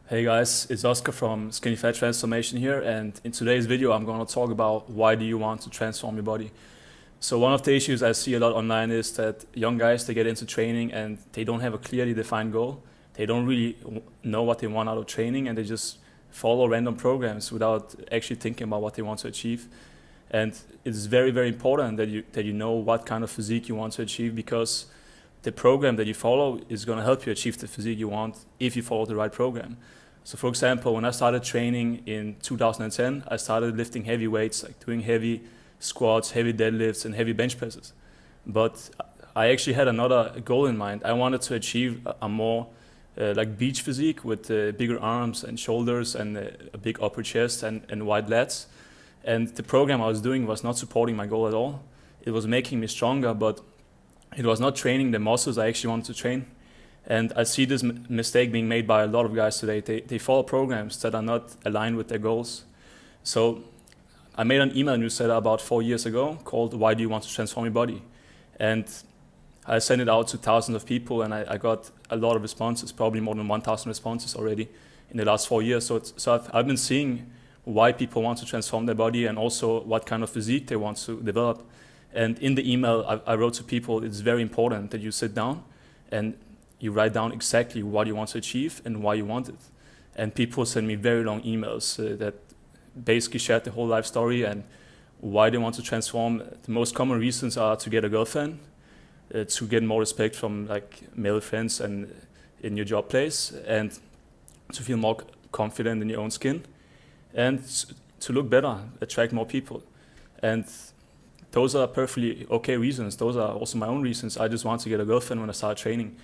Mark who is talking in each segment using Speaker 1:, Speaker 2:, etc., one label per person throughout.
Speaker 1: Hey guys, it's Oscar from Skinny Fat Transformation here, and in today's video I'm going to talk about why do you want to transform your body. So one of the issues I see a lot online is that young guys, they get into training and they don't have a clearly defined goal. They don't really know what they want out of training, and they just follow random programs without actually thinking about what they want to achieve. And it's very, very important that you know what kind of physique you want to achieve, because the program that you follow is going to help you achieve the physique you want if you follow the right program. So for example, when I started training in 2010, I started lifting heavy weights, like doing heavy squats, heavy deadlifts, and heavy bench presses. But I actually had another goal in mind. I wanted to achieve a more like beach physique with bigger arms and shoulders and a big upper chest and wide lats. And the program I was doing was not supporting my goal at all. It was making me stronger, but it was not training the muscles I actually wanted to train. And I see this mistake being made by a lot of guys today. They follow programs that are not aligned with their goals. So I made an email newsletter about 4 years ago called Why Do You Want to Transform Your Body? And I sent it out to thousands of people, and I got a lot of responses, probably more than 1,000 responses already in the last 4 years. So I've been seeing why people want to transform their body and also what kind of physique they want to develop. And in the email, I wrote to people, it's very important that you sit down and you write down exactly what you want to achieve and why you want it. And people send me very long emails that basically shared the whole life story and why they want to transform. The most common reasons are to get a girlfriend, to get more respect from like male friends and in your job place, and to feel more confident in your own skin, and to look better, attract more people. And those are perfectly okay reasons. Those are also my own reasons. I just want to get a girlfriend when I start training.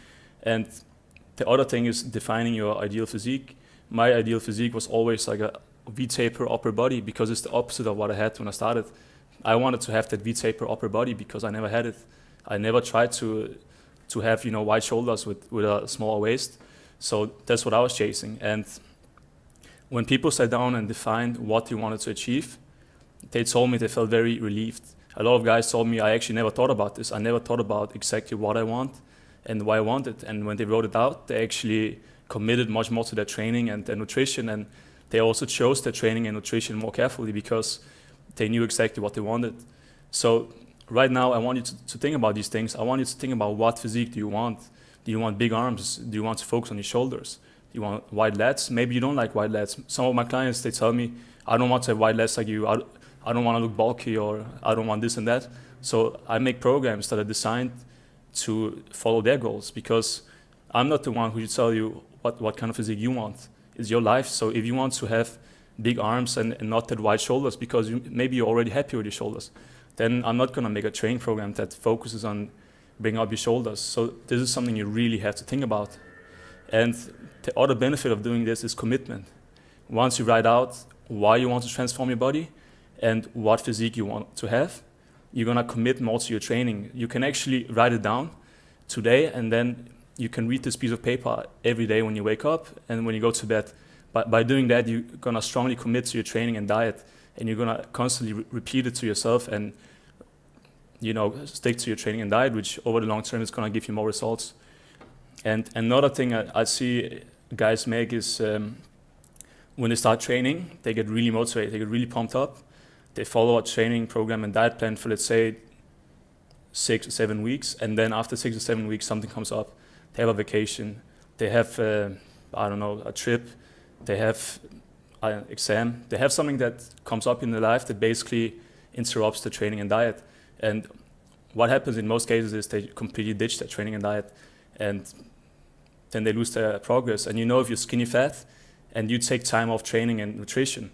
Speaker 1: And the other thing is defining your ideal physique. My ideal physique was always like a V-taper upper body, because it's the opposite of what I had when I started. I wanted to have that V-taper upper body because I never had it. I never tried to have wide shoulders with a smaller waist. So that's what I was chasing. And when people sat down and defined what they wanted to achieve, they told me they felt very relieved. A lot of guys told me, I actually never thought about this. I never thought about exactly what I want and why I want it. And when they wrote it out, they actually committed much more to their training and their nutrition. And they also chose their training and nutrition more carefully because they knew exactly what they wanted. So right now, I want you to think about these things. I want you to think about what physique do you want? Do you want big arms? Do you want to focus on your shoulders? Do you want wide lats? Maybe you don't like wide lats. Some of my clients, they tell me, I don't want to have wide lats like you. I don't want to look bulky, or I don't want this and that. So I make programs that are designed to follow their goals, because I'm not the one who should tell you what kind of physique you want. It's your life. So if you want to have big arms and not that wide shoulders because maybe you're already happy with your shoulders, then I'm not going to make a training program that focuses on bringing up your shoulders. So this is something you really have to think about. And the other benefit of doing this is commitment. Once you write out why you want to transform your body and what physique you want to have, you're going to commit more to your training. You can actually write it down today, and then you can read this piece of paper every day when you wake up and when you go to bed. By doing that, you're going to strongly commit to your training and diet, and you're going to constantly repeat it to yourself and stick to your training and diet, which over the long term is going to give you more results. And another thing I see guys make is when they start training, they get really motivated, they get really pumped up. They follow a training program and diet plan for, let's say, 6 or 7 weeks, and then after 6 or 7 weeks, something comes up. They have a vacation, they have, a trip, they have an exam, they have something that comes up in their life that basically interrupts the training and diet. And what happens in most cases is they completely ditch their training and diet, and then they lose their progress. And if you're skinny fat and you take time off training and nutrition,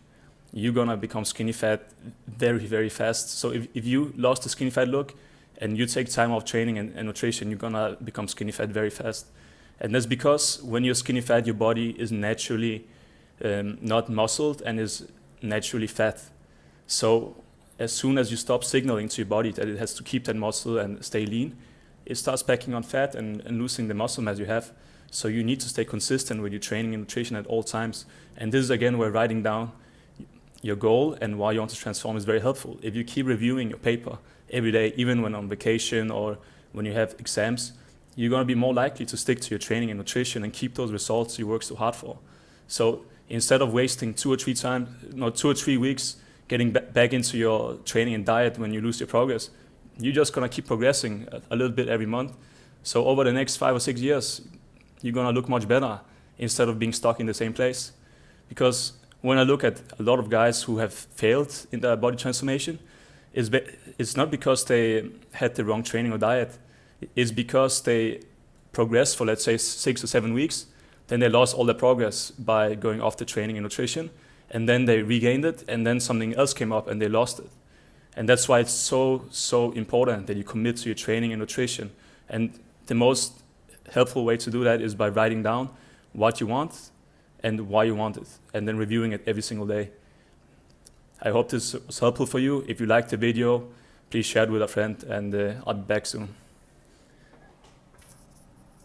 Speaker 1: you're gonna become skinny fat very, very fast. So if you lost the skinny fat look and you take time off training and nutrition, you're gonna become skinny fat very fast. And that's because when you're skinny fat, your body is naturally not muscled and is naturally fat. So as soon as you stop signaling to your body that it has to keep that muscle and stay lean, it starts packing on fat and losing the muscle mass you have. So you need to stay consistent with your training and nutrition at all times. And this is again where writing down your goal and why you want to transform is very helpful. If you keep reviewing your paper every day, even when on vacation or when you have exams, you're going to be more likely to stick to your training and nutrition and keep those results you work so hard for. So instead of wasting 2 or 3 weeks getting back into your training and diet when you lose your progress, you're just gonna keep progressing a little bit every month. So over the next 5 or 6 years, you're gonna look much better instead of being stuck in the same place. Because when I look at a lot of guys who have failed in their body transformation, it's not because they had the wrong training or diet. It's because they progressed for, let's say, 6 or 7 weeks. Then they lost all their progress by going off the training and nutrition. And then they regained it, and then something else came up and they lost it. And that's why it's so important that you commit to your training and nutrition. And the most helpful way to do that is by writing down what you want and why you want it, and then reviewing it every single day. I hope this was helpful for you. If you liked the video, please share it with a friend, and I'll be back soon.